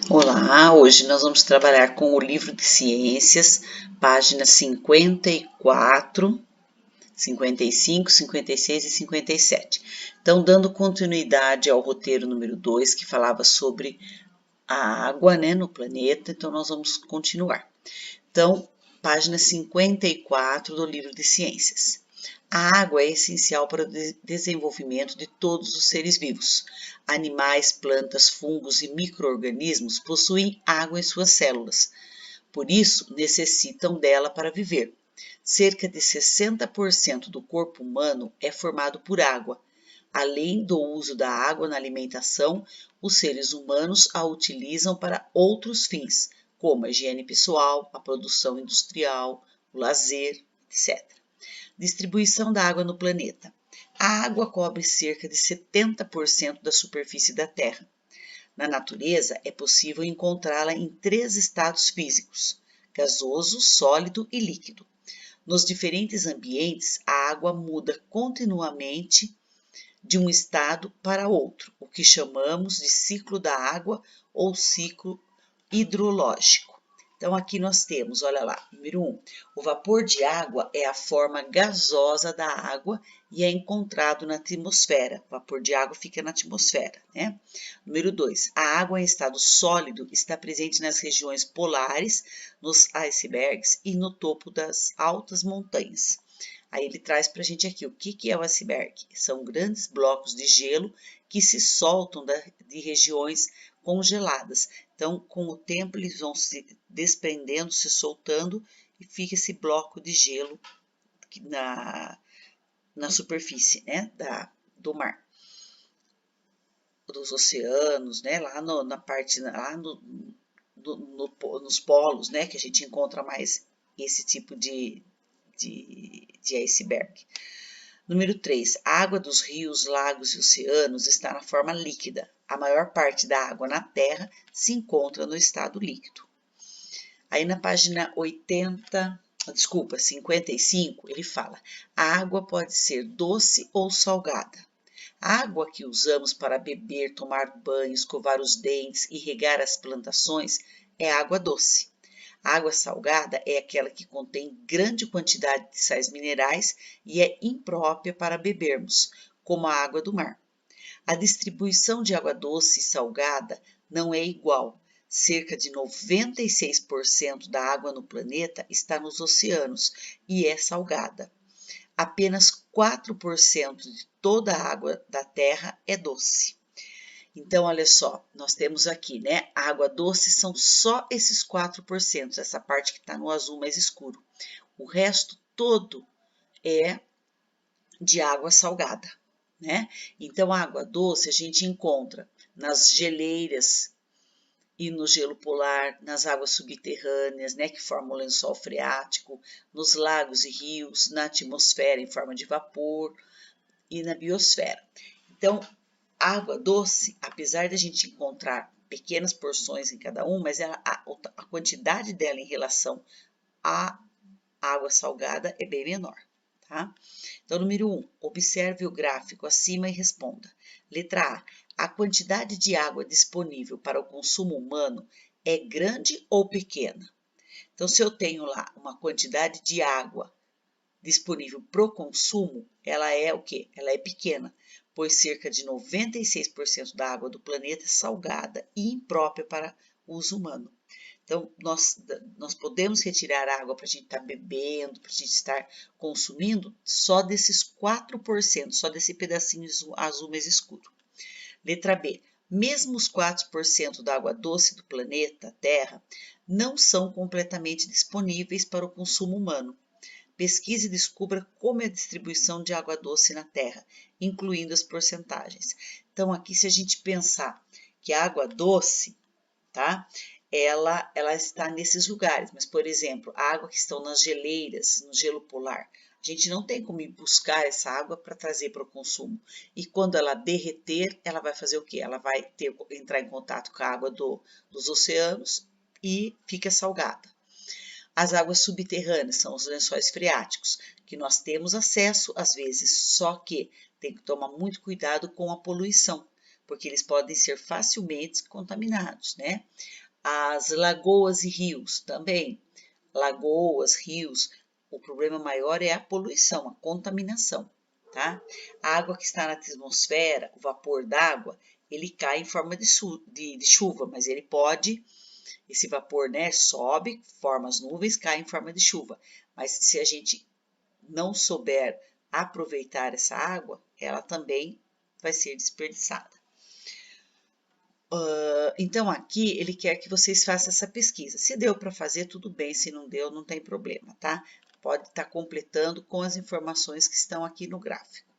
Olá, hoje nós vamos trabalhar com o livro de ciências, páginas 54, 55, 56 e 57. Então, dando continuidade ao roteiro número 2, que falava sobre a água, no planeta, então nós vamos continuar. Então, página 54 do livro de ciências. A água é essencial para o desenvolvimento de todos os seres vivos. Animais, plantas, fungos e micro-organismos possuem água em suas células. Por isso, necessitam dela para viver. Cerca de 60% do corpo humano é formado por água. Além do uso da água na alimentação, os seres humanos a utilizam para outros fins, como a higiene pessoal, a produção industrial, o lazer, etc. Distribuição da água no planeta. A água cobre cerca de 70% da superfície da Terra. Na natureza, é possível encontrá-la em 3 estados físicos: gasoso, sólido e líquido. Nos diferentes ambientes, a água muda continuamente de um estado para outro, o que chamamos de ciclo da água ou ciclo hidrológico. Então, aqui nós temos, olha lá, número 1, o vapor de água é a forma gasosa da água e é encontrado na atmosfera. O vapor de água fica na atmosfera, né? Número 2, a água em estado sólido está presente nas regiões polares, nos icebergs e no topo das altas montanhas. Aí ele traz para a gente aqui o que é o iceberg. São grandes blocos de gelo que se soltam de regiões congeladas. Então, com o tempo, eles vão se desprendendo, se soltando e fica esse bloco de gelo na superfície, do mar, dos oceanos, lá na parte, lá nos polos, que a gente encontra mais esse tipo de iceberg. Número 3. A água dos rios, lagos e oceanos está na forma líquida. A maior parte da água na Terra se encontra no estado líquido. Aí na página 55, ele fala: a água pode ser doce ou salgada. A água que usamos para beber, tomar banho, escovar os dentes e regar as plantações é água doce. A água salgada é aquela que contém grande quantidade de sais minerais e é imprópria para bebermos, como a água do mar. A distribuição de água doce e salgada não é igual. Cerca de 96% da água no planeta está nos oceanos e é salgada. Apenas 4% de toda a água da Terra é doce. Então, olha só, nós temos aqui, a água doce são só esses 4%, essa parte que está no azul mais escuro. O resto todo é de água salgada, Então, a água doce a gente encontra nas geleiras e no gelo polar, nas águas subterrâneas, que formam o lençol freático, nos lagos e rios, na atmosfera em forma de vapor e na biosfera. Então, a água doce, apesar de a gente encontrar pequenas porções em cada um, mas a quantidade dela em relação à água salgada é bem menor, tá? Então, número 1, observe o gráfico acima e responda. Letra A quantidade de água disponível para o consumo humano é grande ou pequena? Então, se eu tenho lá uma quantidade de água disponível para o consumo, ela é o quê? Ela é pequena, pois cerca de 96% da água do planeta é salgada e imprópria para uso humano. Então, nós podemos retirar água para a gente estar bebendo, para a gente estar consumindo, só desses 4%, só desse pedacinho azul mais escuro. Letra B. Mesmo os 4% da água doce do planeta Terra não são completamente disponíveis para o consumo humano. Pesquise e descubra como é a distribuição de água doce na Terra, incluindo as porcentagens. Então, aqui, se a gente pensar que a água doce, ela está nesses lugares, mas, por exemplo, a água que estão nas geleiras, no gelo polar, a gente não tem como ir buscar essa água para trazer para o consumo. E quando ela derreter, ela vai fazer o quê? Ela vai entrar em contato com a água dos oceanos e fica salgada. As águas subterrâneas são os lençóis freáticos, que nós temos acesso às vezes, só que tem que tomar muito cuidado com a poluição, porque eles podem ser facilmente contaminados, né? As lagoas e rios também. Lagoas, rios, o problema maior é a poluição, a contaminação, tá? A água que está na atmosfera, o vapor d'água, ele cai em forma de chuva, mas ele pode, esse vapor, né, sobe, forma as nuvens, cai em forma de chuva. Mas se a gente não souber aproveitar essa água, ela também vai ser desperdiçada. Então, aqui ele quer que vocês façam essa pesquisa. Se deu para fazer, tudo bem. Se não deu, não tem problema, tá? Pode estar completando com as informações que estão aqui no gráfico.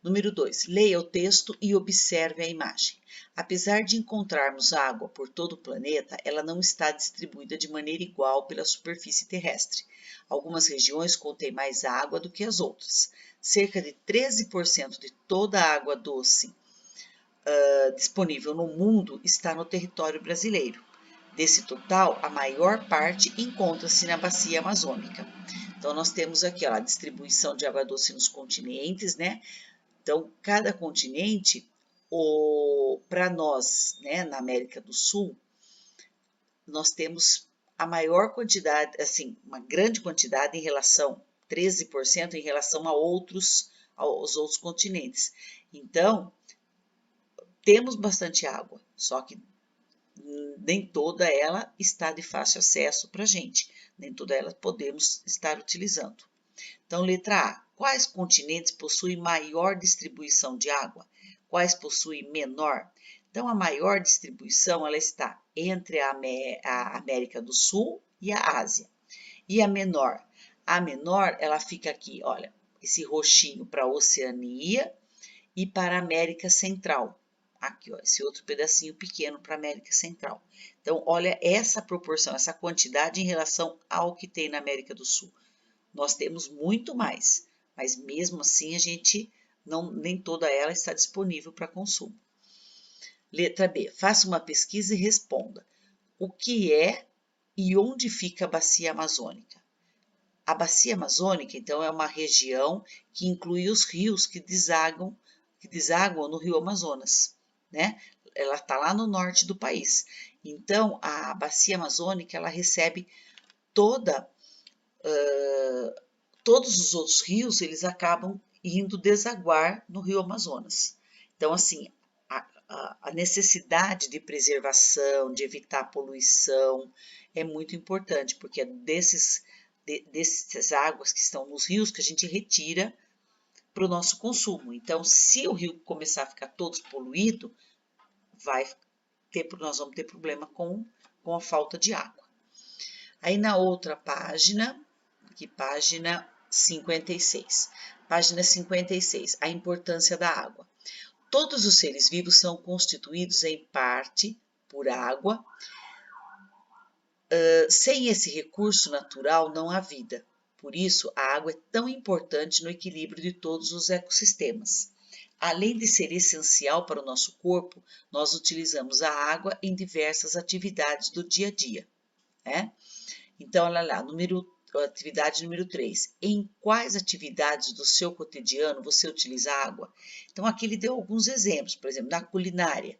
Número 2. Leia o texto e observe a imagem. Apesar de encontrarmos água por todo o planeta, ela não está distribuída de maneira igual pela superfície terrestre. Algumas regiões contêm mais água do que as outras. Cerca de 13% de toda a água doce disponível no mundo está no território brasileiro. Desse total, a maior parte encontra-se na bacia amazônica. Então, nós temos aqui ó, a distribuição de água doce nos continentes, né? Então, cada continente, para nós, né, na América do Sul, nós temos a maior quantidade, assim, uma grande quantidade em relação, 13% em relação aos outros continentes. Então, temos bastante água, só que nem toda ela está de fácil acesso para a gente, nem toda ela podemos estar utilizando. Então, letra A. Quais continentes possuem maior distribuição de água? Quais possuem menor? Então, a maior distribuição ela está entre a América do Sul e a Ásia. E a menor? A menor, ela fica aqui, olha, esse roxinho para a Oceania e para a América Central. Aqui, ó, esse outro pedacinho pequeno para a América Central. Então, olha essa proporção, essa quantidade em relação ao que tem na América do Sul. Nós temos muito mais, mas mesmo assim a gente nem toda ela está disponível para consumo. Letra B. Faça uma pesquisa e responda. O que é e onde fica a bacia amazônica? A bacia amazônica, então, é uma região que inclui os rios que desaguam no rio Amazonas, né? Ela está lá no norte do país. Então, a bacia amazônica, ela recebe todos os outros rios, eles acabam indo desaguar no rio Amazonas. Então, assim, a necessidade de preservação, de evitar poluição, é muito importante, porque é dessas águas que estão nos rios que a gente retira para o nosso consumo. Então, se o rio começar a ficar todo poluído, nós vamos ter problema com a falta de água. Aí na outra página, aqui página 56. Página 56, a importância da água. Todos os seres vivos são constituídos em parte por água. Sem esse recurso natural não há vida. Por isso, a água é tão importante no equilíbrio de todos os ecossistemas. Além de ser essencial para o nosso corpo, nós utilizamos a água em diversas atividades do dia a dia, né? Então, olha lá, atividade número 3. Em quais atividades do seu cotidiano você utiliza água? Então, aqui ele deu alguns exemplos, por exemplo, na culinária,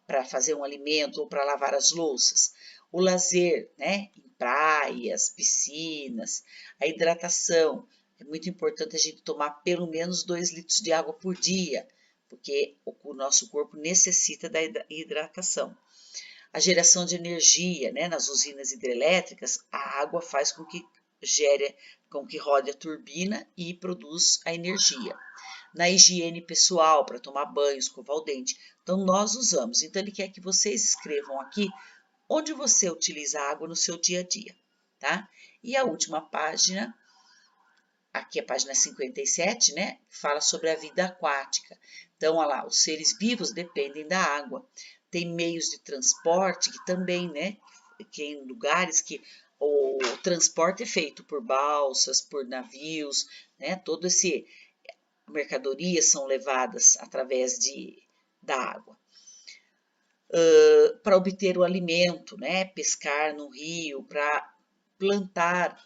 para fazer um alimento ou para lavar as louças. O lazer, né? Em praias, piscinas, a hidratação. É muito importante a gente tomar pelo menos 2 litros de água por dia, porque o nosso corpo necessita da hidratação. A geração de energia, né? Nas usinas hidrelétricas, a água faz com que rode a turbina e produz a energia. Na higiene pessoal, para tomar banho, escovar o dente. Então, nós usamos. Então, ele quer que vocês escrevam aqui onde você utiliza a água no seu dia a dia, tá? E a última página, aqui é a página 57, né? Fala sobre a vida aquática. Então, olha lá, os seres vivos dependem da água. Tem meios de transporte que também, né? Que em lugares que o transporte é feito por balsas, por navios, né? Todo esse mercadorias são levadas através da água. Para obter o alimento, né? Pescar no rio, para plantar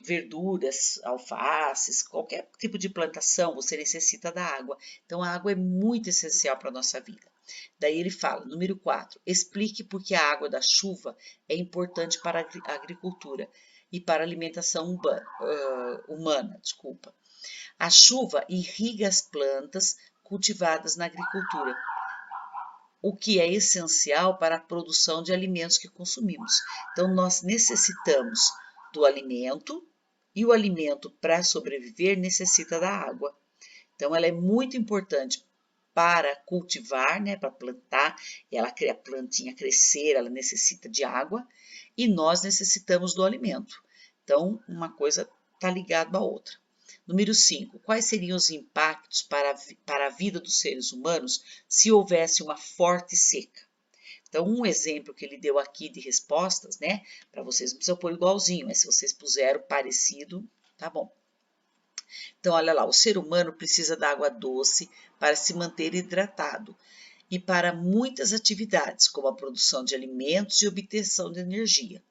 verduras, alfaces, qualquer tipo de plantação, você necessita da água. Então, a água é muito essencial para a nossa vida. Daí ele fala, número 4, explique por que a água da chuva é importante para a agricultura e para a alimentação humana. A chuva irriga as plantas cultivadas na agricultura, o que é essencial para a produção de alimentos que consumimos. Então, nós necessitamos do alimento e o alimento, para sobreviver, necessita da água. Então, ela é muito importante para cultivar, né, para plantar, a plantinha crescer, ela necessita de água e nós necessitamos do alimento. Então, uma coisa está ligada à outra. Número 5. Quais seriam os impactos para a vida dos seres humanos se houvesse uma forte seca? Então, um exemplo que ele deu aqui de respostas, né? Para vocês não precisam pôr igualzinho, mas se vocês puseram parecido, tá bom. Então, olha lá, o ser humano precisa da água doce para se manter hidratado e para muitas atividades, como a produção de alimentos e obtenção de energia.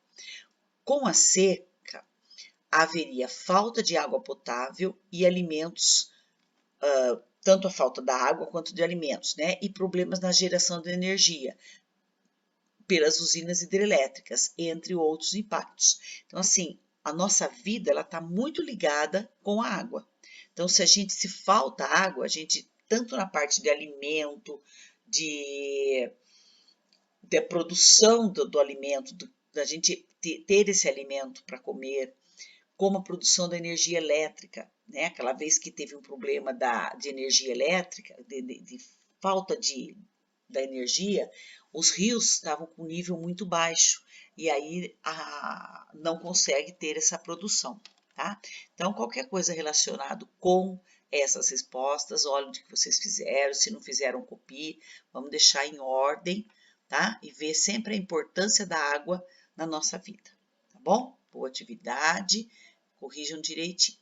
Com a seca, haveria falta de água potável e alimentos, tanto a falta da água quanto de alimentos, né? E problemas na geração de energia pelas usinas hidrelétricas, entre outros impactos. Então, assim, a nossa vida ela está muito ligada com a água. Então, se falta água, a gente, tanto na parte de alimento, de produção do alimento, da gente ter esse alimento para comer, como a produção da energia elétrica, né? Aquela vez que teve um problema de energia elétrica, de falta da energia, os rios estavam com nível muito baixo e aí não consegue ter essa produção, tá? Então, qualquer coisa relacionado com essas respostas, olha o que vocês fizeram, se não fizeram, copie, vamos deixar em ordem, tá? E ver sempre a importância da água na nossa vida, tá bom? Boa atividade, corrijam direitinho.